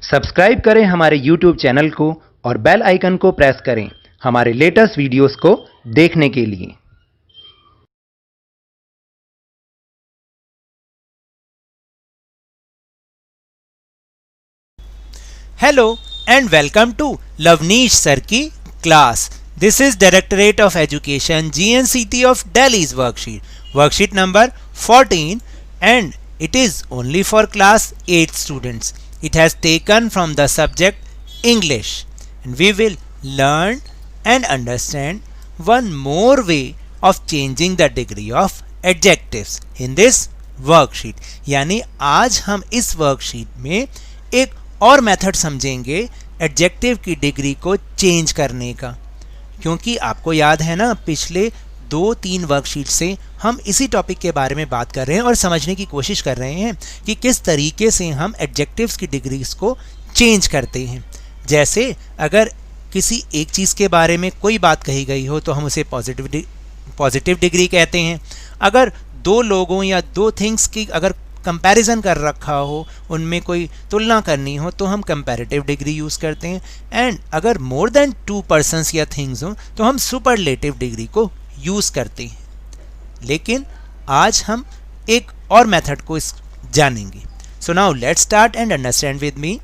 Subscribe करें हमारे YouTube channel को और बेल आइकन को प्रेस करें हमारे लेटेस्ट वीडियोस को देखने के लिए। Hello and welcome to Lavneesh Sir की class. This is Directorate of Education GNCT of Delhi's worksheet number 14 and it is only for class 8 students. It has taken from the subject English and we will learn and understand one more way of changing the degree of adjectives in this worksheet. यानी आज हम इस worksheet में एक और method समझेंगे adjective की degree को चेंज करने का, क्योंकि आपको याद है ना पिछले 2-3 वर्कशीट से हम इसी टॉपिक के बारे में बात कर रहे हैं और समझने की कोशिश कर रहे हैं कि किस तरीके से हम एडजेक्टिव्स की डिग्रीज को चेंज करते हैं। जैसे अगर किसी एक चीज़ के बारे में कोई बात कही गई हो तो हम उसे पॉजिटिव डिग्री कहते हैं। अगर दो लोगों या दो थिंग्स की अगर कंपैरिजन कर रखा हो, उनमें कोई तुलना करनी हो तो हम कंपैरेटिव डिग्री यूज़ करते हैं। एंड अगर मोर देन 2 पर्सन्स या थिंग्स हो तो हम सुपरलेटिव डिग्री को यूज़ करते हैं। लेकिन आज हम एक और मेथड को जानेंगे। So now let's start and understand with me.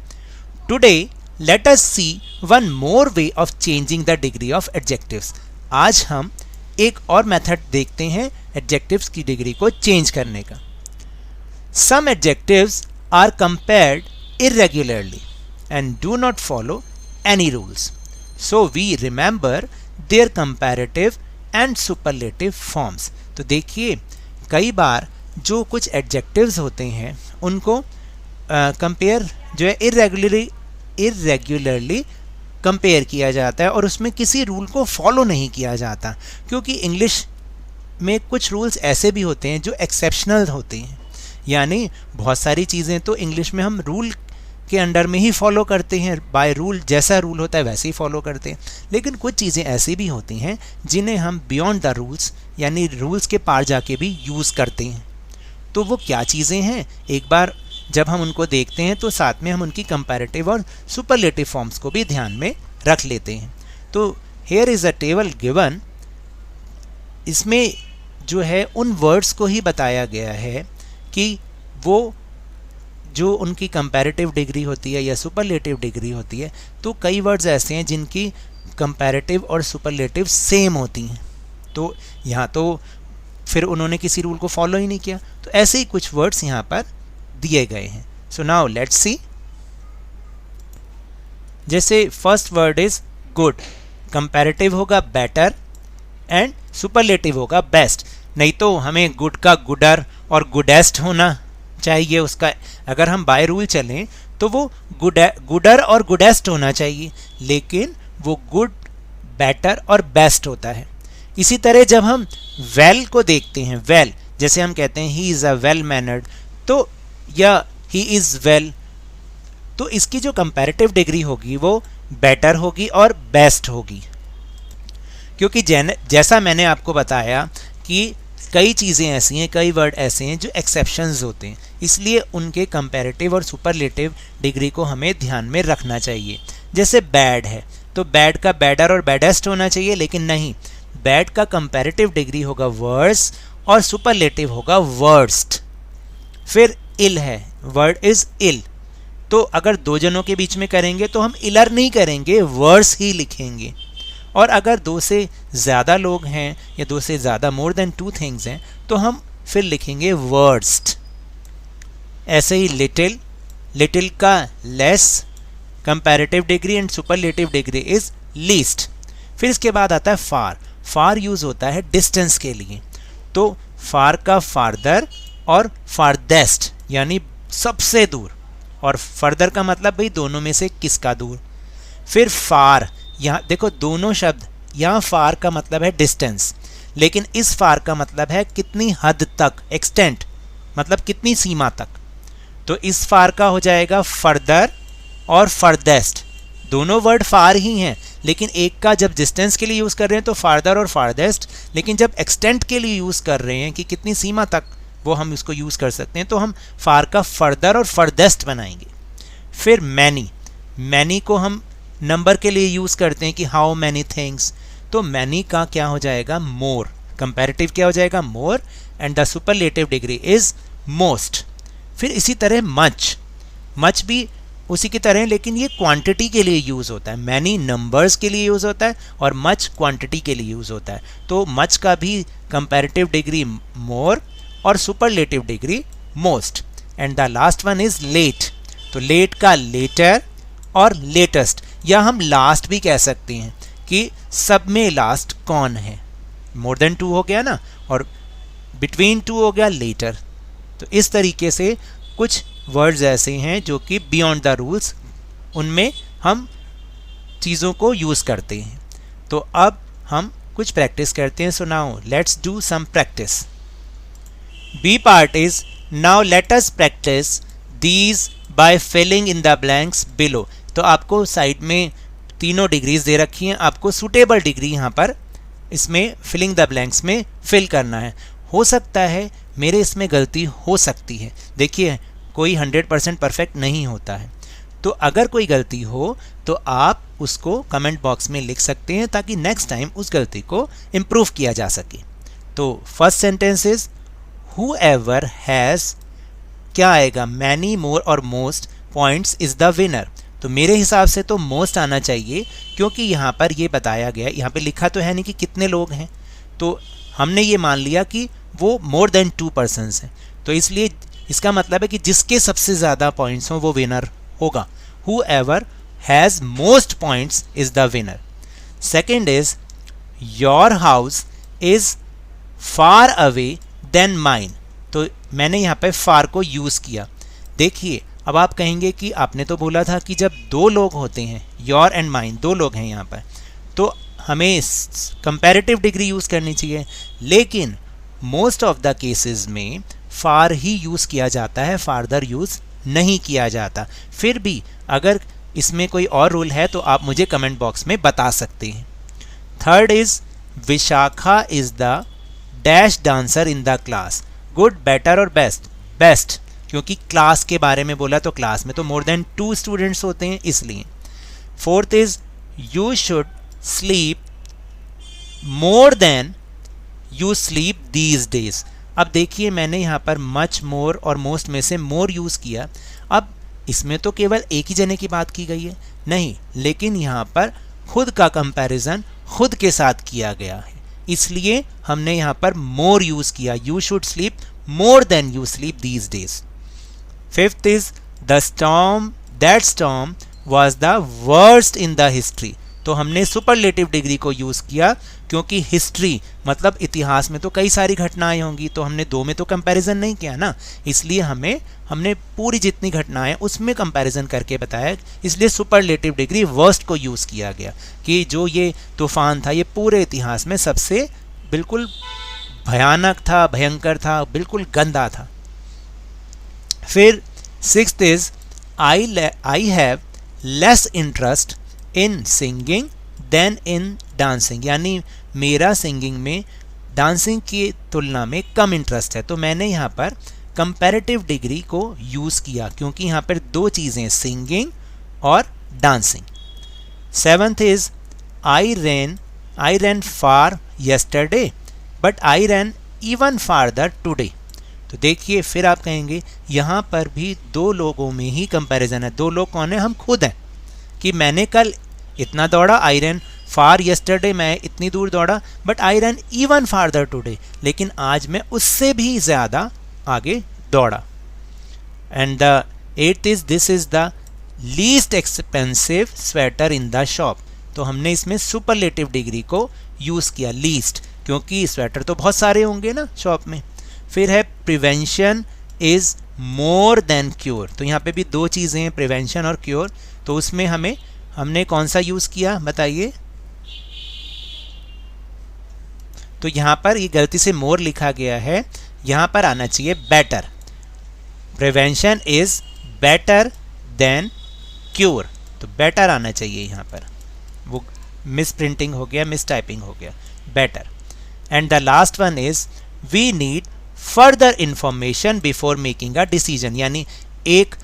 Today let us see one more way of changing the degree of adjectives. आज हम एक और मेथड देखते हैं एडजेक्टिव्स की डिग्री को चेंज करने का। Some adjectives are compared irregularly and do not follow any rules. So we remember their comparative and superlative forms. तो देखिए कई बार जो कुछ adjectives होते हैं उनको compare जो है irregularly compare किया जाता है और उसमें किसी रूल को फॉलो नहीं किया जाता, क्योंकि इंग्लिश में कुछ रूल्स ऐसे भी होते हैं जो एक्सेप्शनल होते हैं। यानी बहुत सारी चीज़ें तो इंग्लिश में हम रूल के अंडर में ही फॉलो करते हैं, बाय रूल जैसा रूल होता है वैसे ही फॉलो करते हैं। लेकिन कुछ चीज़ें ऐसी भी होती हैं जिन्हें हम बियॉन्ड द रूल्स यानी रूल्स के पार जाके भी यूज़ करते हैं। तो वो क्या चीज़ें हैं, एक बार जब हम उनको देखते हैं तो साथ में हम उनकी कंपैरेटिव और सुपरलेटिव फॉर्म्स को भी ध्यान में रख लेते हैं। तो here is a table given. इसमें जो है उन वर्ड्स को ही बताया गया है कि वो जो उनकी कंपैरेटिव डिग्री होती है या सुपरलेटिव डिग्री होती है, तो कई वर्ड्स ऐसे हैं जिनकी कंपैरेटिव और सुपरलेटिव सेम होती हैं। तो यहाँ तो फिर उन्होंने किसी रूल को फॉलो ही नहीं किया, तो ऐसे ही कुछ वर्ड्स यहाँ पर दिए गए हैं। So now let's see. जैसे first word is good, comparative होगा बेटर एंड सुपरलेटिव होगा बेस्ट। नहीं तो हमें गुड का गुडर और गुडेस्ट होना चाहिए। उसका अगर हम बाय रूल चलें तो वो गुडर और गुडेस्ट होना चाहिए, लेकिन वो गुड, बेटर और बेस्ट होता है। इसी तरह जब हम वेल को देखते हैं, वेल जैसे हम कहते हैं he is a well mannered, तो या ही इज़ वेल, तो इसकी जो कंपैरेटिव डिग्री होगी वो बेटर होगी और बेस्ट होगी। क्योंकि जैसा मैंने आपको बताया कि कई चीज़ें ऐसी हैं, कई वर्ड ऐसे हैं जो एक्सेप्शंस होते हैं, इसलिए उनके कंपैरेटिव और सुपरलेटिव डिग्री को हमें ध्यान में रखना चाहिए। जैसे बैड है तो बैड का बेडर और बेडेस्ट होना चाहिए, लेकिन नहीं, बैड का कंपैरेटिव डिग्री होगा वर्स और सुपरलेटिव होगा वर्स्ट। फिर इल है, वर्ड इज़ इल, तो अगर दो जनों के बीच में करेंगे तो हम इलर नहीं करेंगे, वर्स ही लिखेंगे। और अगर 2 से ज़्यादा लोग हैं या 2 से ज़्यादा मोर देन 2 थिंग्स हैं तो हम फिर लिखेंगे वर्स्ट। ऐसे ही लिटिल, लिटिल का less, comparative degree and superlative degree is least. फिर इसके बाद आता है फार। फार यूज़ होता है डिस्टेंस के लिए, तो फार का फारदर और फारदेस्ट यानी सबसे दूर, और फर्दर का मतलब भाई दोनों में से किसका दूर। फिर फार, यहाँ देखो दोनों शब्द, यहाँ फार का मतलब है डिस्टेंस, लेकिन इस फार का मतलब है कितनी हद तक, एक्सटेंट मतलब कितनी सीमा तक। तो इस फार का हो जाएगा फर्दर और फर्देस्ट। दोनों वर्ड फार ही हैं, लेकिन एक का जब डिस्टेंस के लिए यूज़ कर रहे हैं तो फारदर और फारदेस्ट, लेकिन जब एक्सटेंट के लिए यूज़ कर रहे हैं कि कितनी सीमा तक वो हम इसको यूज़ कर सकते हैं, तो हम फार का फर्दर और फर्देस्ट बनाएंगे। फिर मैनी, मैनी को हम नंबर के लिए यूज़ करते हैं कि हाउ मैनी थिंग्स, तो मैनी का क्या हो जाएगा, मोर, कंपैरेटिव क्या हो जाएगा, more, and the superlative degree is most. फिर इसी तरह मच, मच भी उसी की तरह, लेकिन ये क्वांटिटी के लिए यूज़ होता है, मैनी नंबर्स के लिए यूज़ होता है और मच क्वांटिटी के लिए यूज़ होता है। तो मच का भी कंपैरेटिव डिग्री मोर और superlative degree most. And the last one is late, तो लेट का लेटर और लेटेस्ट, या हम लास्ट भी कह सकते हैं कि सब में लास्ट कौन है, मोर देन 2 हो गया ना, और बिटवीन 2 हो गया लेटर। तो इस तरीके से कुछ वर्ड्स ऐसे हैं जो कि बियॉन्ड द रूल्स, उनमें हम चीज़ों को यूज़ करते हैं। तो अब हम कुछ प्रैक्टिस करते हैं। So now let's do some practice. B part is now let us practice these by filling in the blanks below. तो आपको साइड में तीनों डिग्रीज दे रखी हैं, आपको सूटेबल डिग्री यहाँ पर इसमें फिलिंग द ब्लैंक्स में फिल करना है। हो सकता है मेरे इसमें गलती हो सकती है, देखिए कोई 100% परफेक्ट नहीं होता है, तो अगर कोई गलती हो तो आप उसको कमेंट बॉक्स में लिख सकते हैं ताकि नेक्स्ट टाइम उस गलती को इम्प्रूव किया जा सके। तो first sentence is whoever has, क्या आएगा, मैनी मोर और most points is the winner. तो मेरे हिसाब से तो मोस्ट आना चाहिए, क्योंकि यहाँ पर ये बताया गया, यहाँ पे लिखा तो है नहीं कि कितने लोग हैं, तो हमने ये मान लिया कि वो मोर देन 2 पर्सन्स हैं, तो इसलिए इसका मतलब है कि जिसके सबसे ज़्यादा पॉइंट्स हों वो विनर होगा। Whoever has most points is the winner. Second is your house is far away then mine. तो मैंने यहाँ पे फार को यूज़ किया। देखिए अब आप कहेंगे कि आपने तो बोला था कि जब 2 लोग होते हैं, योर एंड माइन 2 लोग हैं यहाँ पर, तो हमें कंपैरेटिव डिग्री यूज़ करनी चाहिए, लेकिन मोस्ट ऑफ द केसेस में फार ही यूज़ किया जाता है, फारदर यूज़ नहीं किया जाता। फिर भी अगर इसमें कोई और रूल है तो आप मुझे कमेंट बॉक्स में बता सकते हैं। Third is Vishakha is the dash dancer in the class. Good, better और बेस्ट, बेस्ट, क्योंकि क्लास के बारे में बोला तो क्लास में तो मोर देन 2 स्टूडेंट्स होते हैं इसलिए। Fourth is you should sleep more than you sleep these days. अब देखिए मैंने यहाँ पर मच, मोर और मोस्ट में से मोर यूज़ किया। अब इसमें तो केवल एक ही जने की बात की गई है नहीं, लेकिन यहाँ पर खुद का कंपैरिजन खुद के साथ किया गया है, इसलिए हमने यहाँ पर मोर यूज़ किया। You should sleep more than you sleep these days. Fifth is the storm, that storm was the worst in the history. तो हमने सुपरलेटिव डिग्री को यूज़ किया क्योंकि हिस्ट्री मतलब इतिहास में तो कई सारी घटनाएं होंगी, तो हमने 2 में तो कंपैरिजन नहीं किया ना, इसलिए हमने पूरी जितनी घटनाएं उसमें कंपैरिजन करके बताया, इसलिए सुपरलेटिव डिग्री वर्स्ट को यूज़ किया गया कि जो ये तूफान था ये पूरे इतिहास में सबसे बिल्कुल भयानक था, भयंकर था, बिल्कुल गंदा था। फिर sixth is I have less interest in singing then in dancing, यानी मेरा सिंगिंग में डांसिंग की तुलना में कम इंटरेस्ट है। तो मैंने यहाँ पर कंपैरेटिव डिग्री को यूज़ किया क्योंकि यहाँ पर 2 चीज़ें, सिंगिंग और dancing. Seventh is I ran far yesterday but I ran even farther today. तो देखिए फिर आप कहेंगे यहाँ पर भी 2 लोगों में ही कंपैरिजन है। 2 लोग कौन है? हम खुद हैं कि मैंने कल इतना दौड़ा, आई रैन फार येस्टरडे, मैं इतनी दूर दौड़ा, but I ran even farther today, लेकिन आज मैं उससे भी ज़्यादा आगे दौड़ा। And the 8th is this is the least expensive sweater in the shop. तो हमने इसमें सुपरलेटिव डिग्री को यूज़ किया, लीस्ट, क्योंकि स्वेटर तो बहुत सारे होंगे ना शॉप में। फिर है prevention is more than cure. तो यहाँ पे भी 2 चीज़ें हैं, प्रिवेंशन और क्योर, तो उसमें हमने कौन सा यूज़ किया बताइए? तो यहाँ पर ये गलती से मोर लिखा गया है, यहाँ पर आना चाहिए better. Prevention is better than cure, तो बेटर आना चाहिए यहाँ पर, वो मिस प्रिंटिंग हो गया, मिस टाइपिंग हो गया, better. And the last one is we need further information before making a decision, यानी एक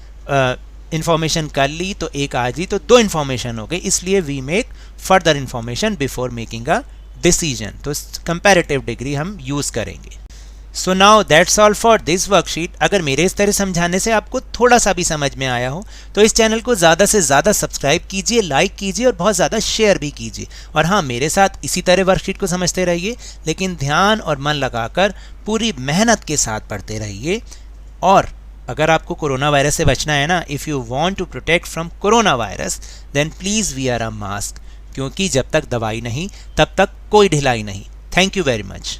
इन्फॉर्मेशन कर ली तो एक आज ही तो 2 इन्फॉर्मेशन हो गई, इसलिए we make further information before making a decision. तो कंपैरेटिव डिग्री हम यूज़ करेंगे। So now that's all for this worksheet. अगर मेरे इस तरह समझाने से आपको थोड़ा सा भी समझ में आया हो तो इस चैनल को ज़्यादा से ज़्यादा सब्सक्राइब कीजिए, लाइक कीजिए और बहुत ज़्यादा शेयर भी कीजिए। और हाँ, मेरे साथ इसी तरह वर्कशीट को समझते रहिए, लेकिन ध्यान और मन लगाकर पूरी मेहनत के साथ पढ़ते रहिए। और अगर आपको कोरोना वायरस से बचना है ना, if you want to protect from corona virus then please wear a mask, क्योंकि जब तक दवाई नहीं तब तक कोई ढिलाई नहीं। Thank you very much.